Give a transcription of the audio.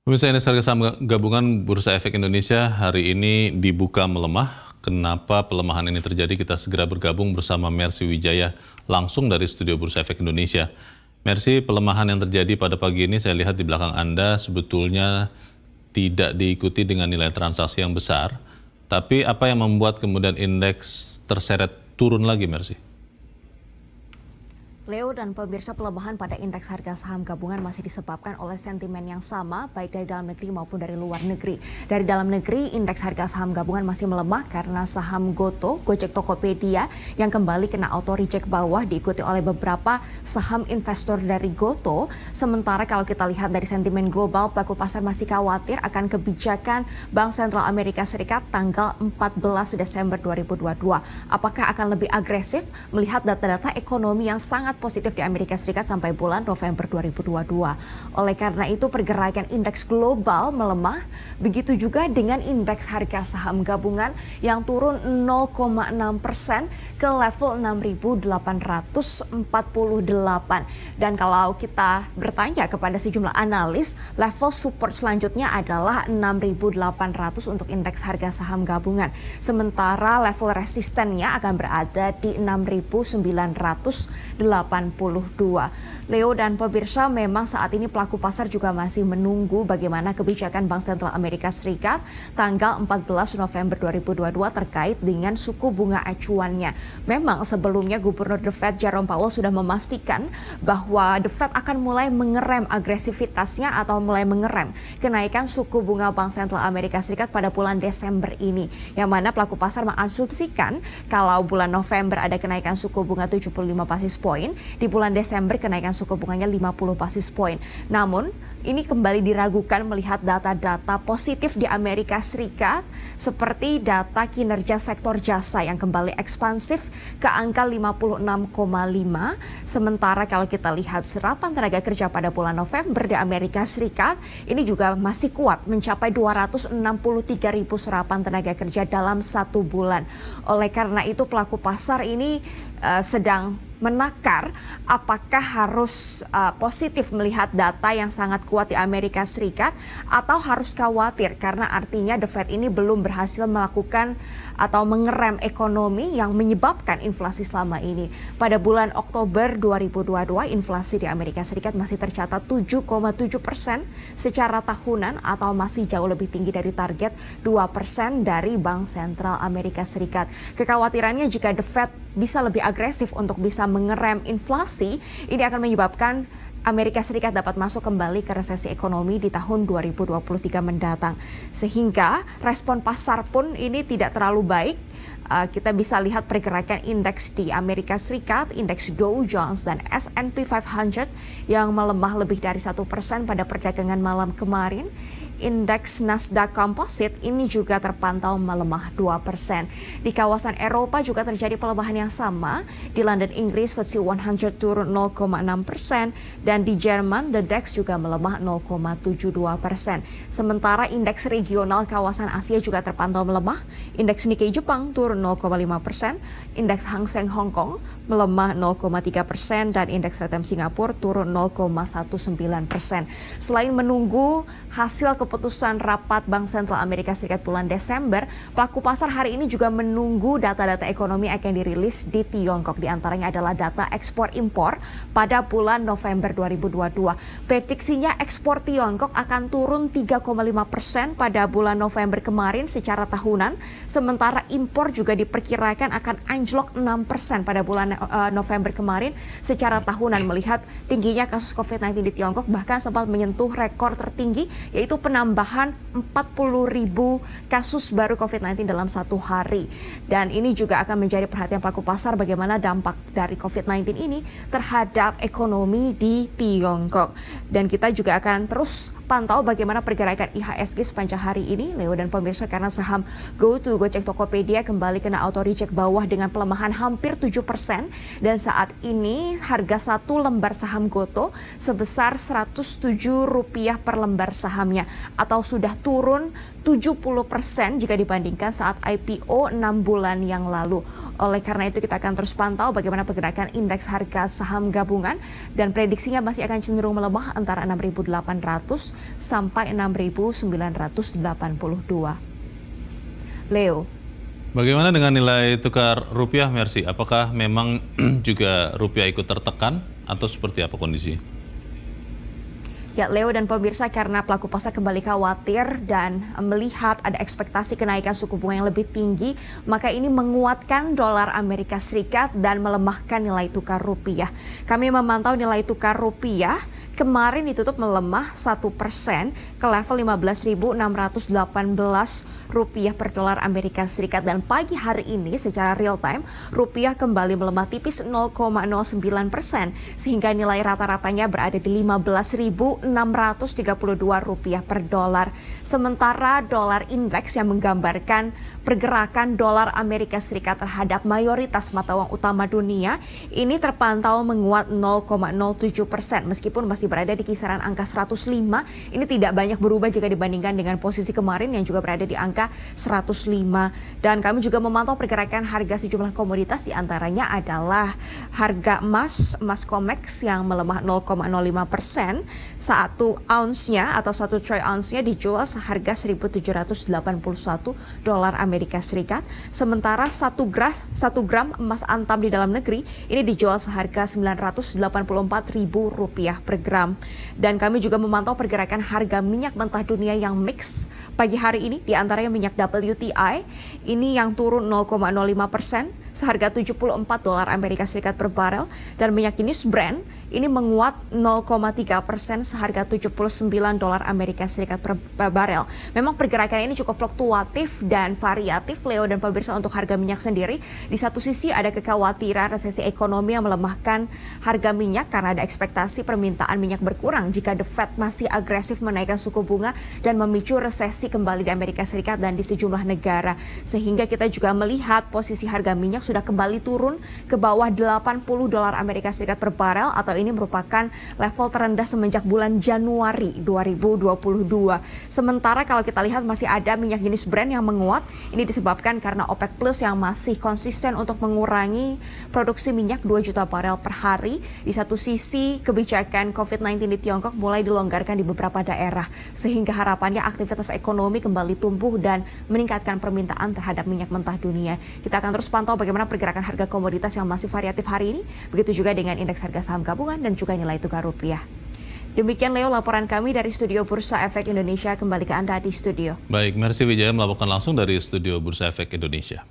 Pemirsa, indeks harga saham gabungan Bursa Efek Indonesia hari ini dibuka melemah. Kenapa pelemahan ini terjadi? Kita segera bergabung bersama Mercy Wijaya langsung dari studio Bursa Efek Indonesia. Mercy, pelemahan yang terjadi pada pagi ini saya lihat di belakang Anda sebetulnya tidak diikuti dengan nilai transaksi yang besar. Tapi apa yang membuat kemudian indeks terseret turun lagi, Mercy? Leo dan pemirsa, pelemahan pada indeks harga saham gabungan masih disebabkan oleh sentimen yang sama baik dari dalam negeri maupun dari luar negeri. Dari dalam negeri, indeks harga saham gabungan masih melemah karena saham Goto, Gojek Tokopedia yang kembali kena auto reject bawah diikuti oleh beberapa saham investor dari Goto. Sementara kalau kita lihat dari sentimen global, pelaku pasar masih khawatir akan kebijakan Bank Sentral Amerika Serikat tanggal 14 Desember 2022. Apakah akan lebih agresif melihat data-data ekonomi yang sangat positif di Amerika Serikat sampai bulan November 2022. Oleh karena itu pergerakan indeks global melemah, begitu juga dengan indeks harga saham gabungan yang turun 0,6% ke level 6.848. Dan kalau kita bertanya kepada sejumlah analis, level support selanjutnya adalah 6.800 untuk indeks harga saham gabungan. Sementara level resistennya akan berada di 6.982. Leo dan pemirsa, memang saat ini pelaku pasar juga masih menunggu bagaimana kebijakan Bank Sentral Amerika Serikat tanggal 14 November 2022 terkait dengan suku bunga acuannya. Memang sebelumnya Gubernur The Fed Jerome Powell sudah memastikan bahwa The Fed akan mulai mengerem agresivitasnya atau mulai mengerem kenaikan suku bunga Bank Sentral Amerika Serikat pada bulan Desember ini. Yang mana pelaku pasar mengasumsikan kalau bulan November ada kenaikan suku bunga 75 basis poin, di bulan Desember kenaikan suku bunganya 50 basis poin. Namun, ini kembali diragukan melihat data-data positif di Amerika Serikat seperti data kinerja sektor jasa yang kembali ekspansif ke angka 56,5. Sementara kalau kita lihat serapan tenaga kerja pada bulan November di Amerika Serikat, ini juga masih kuat mencapai 263.000 serapan tenaga kerja dalam satu bulan. Oleh karena itu pelaku pasar ini sedang menakar apakah harus positif melihat data yang sangat kuat di Amerika Serikat atau harus khawatir karena artinya The Fed ini belum berhasil melakukan atau mengerem ekonomi yang menyebabkan inflasi selama ini. Pada bulan Oktober 2022, inflasi di Amerika Serikat masih tercatat 7,7% secara tahunan atau masih jauh lebih tinggi dari target 2% dari Bank Sentral Amerika Serikat. Kekhawatirannya jika The Fed bisa lebih agresif untuk bisa mengerem inflasi, ini akan menyebabkan Amerika Serikat dapat masuk kembali ke resesi ekonomi di tahun 2023 mendatang. Sehingga respon pasar pun ini tidak terlalu baik. Kita bisa lihat pergerakan indeks di Amerika Serikat, indeks Dow Jones dan S&P 500 yang melemah lebih dari 1% pada perdagangan malam kemarin. Indeks Nasdaq Composite ini juga terpantau melemah 2%. Di kawasan Eropa juga terjadi pelemahan yang sama. Di London, Inggris, FTSE 100 turun 0,6% dan di Jerman, The DAX juga melemah 0,72%. Sementara indeks regional kawasan Asia juga terpantau melemah. Indeks Nikkei Jepang turun 0,5%, indeks Hang Seng Hong Kong melemah 0,3% dan indeks Retem Singapura turun 0,19%. Selain menunggu hasil keputusan rapat Bank Sentral Amerika Serikat bulan Desember, pelaku pasar hari ini juga menunggu data-data ekonomi akan dirilis di Tiongkok. Di antaranya adalah data ekspor impor pada bulan November 2022. Prediksinya ekspor Tiongkok akan turun 3,5% pada bulan November kemarin secara tahunan, sementara impor juga diperkirakan akan anjlok 6% pada bulan November kemarin secara tahunan melihat tingginya kasus COVID-19 di Tiongkok bahkan sempat menyentuh rekor tertinggi yaitu penambahan 40.000 kasus baru COVID-19 dalam satu hari. Dan ini juga akan menjadi perhatian pelaku pasar bagaimana dampak dari COVID-19 ini terhadap ekonomi di Tiongkok. Dan kita juga akan terus pantau bagaimana pergerakan IHSG sepanjang hari ini, Leo dan pemirsa, karena saham GoTo, Gojek Tokopedia kembali kena auto reject bawah dengan pelemahan hampir 7%. Dan saat ini harga satu lembar saham GoTo sebesar Rp107 per lembar sahamnya atau sudah turun 70% jika dibandingkan saat IPO 6 bulan yang lalu. Oleh karena itu kita akan terus pantau bagaimana pergerakan indeks harga saham gabungan dan prediksinya masih akan cenderung melemah antara 6.800 sampai 6.982. Leo. Bagaimana dengan nilai tukar rupiah, Mercy? Apakah memang juga rupiah ikut tertekan atau seperti apa kondisi? Ya, Leo dan pemirsa, karena pelaku pasar kembali khawatir dan melihat ada ekspektasi kenaikan suku bunga yang lebih tinggi, maka ini menguatkan dolar Amerika Serikat dan melemahkan nilai tukar rupiah. Kami memantau nilai tukar rupiah kemarin ditutup melemah 1% ke level 15.618 rupiah per dolar Amerika Serikat, dan pagi hari ini secara real time rupiah kembali melemah tipis 0,09% sehingga nilai rata-ratanya berada di 15.632 rupiah per dolar. Sementara dolar indeks yang menggambarkan pergerakan dolar Amerika Serikat terhadap mayoritas mata uang utama dunia ini terpantau menguat 0,07% meskipun masih berada di kisaran angka 105. Ini tidak banyak berubah jika dibandingkan dengan posisi kemarin yang juga berada di angka 105. Dan kami juga memantau pergerakan harga sejumlah komoditas, diantaranya adalah harga emas COMEX yang melemah 0,05%. 1 ounce-nya atau 1 troy ounce-nya dijual seharga 1.781 dolar Amerika Serikat. Sementara 1 gram emas antam di dalam negeri ini dijual seharga 984.000 rupiah per gram. Dan kami juga memantau pergerakan harga minyak mentah dunia yang mix pagi hari ini, di antaranya minyak WTI ini yang turun 0,05% seharga 74 dolar Amerika Serikat per barel, dan minyak jenis Brent ini menguat 0,3% seharga 79 dolar Amerika Serikat per barel. Memang pergerakan ini cukup fluktuatif dan variatif, Leo dan pemirsa, untuk harga minyak sendiri. Di satu sisi ada kekhawatiran resesi ekonomi yang melemahkan harga minyak karena ada ekspektasi permintaan minyak berkurang jika The Fed masih agresif menaikkan suku bunga dan memicu resesi kembali di Amerika Serikat dan di sejumlah negara. Sehingga kita juga melihat posisi harga minyak sudah kembali turun ke bawah 80 dolar Amerika Serikat per barel, atau ini merupakan level terendah semenjak bulan Januari 2022. Sementara kalau kita lihat masih ada minyak jenis Brent yang menguat. Ini disebabkan karena OPEC Plus yang masih konsisten untuk mengurangi produksi minyak 2 juta barel per hari. Di satu sisi kebijakan COVID-19 di Tiongkok mulai dilonggarkan di beberapa daerah, sehingga harapannya aktivitas ekonomi kembali tumbuh dan meningkatkan permintaan terhadap minyak mentah dunia. Kita akan terus pantau bagaimana pergerakan harga komoditas yang masih variatif hari ini, begitu juga dengan indeks harga saham gabungan dan juga nilai tukar rupiah. Demikian, Leo, laporan kami dari Studio Bursa Efek Indonesia. Kembali ke Anda di studio. Baik, Mercy Wijaya melaporkan langsung dari Studio Bursa Efek Indonesia.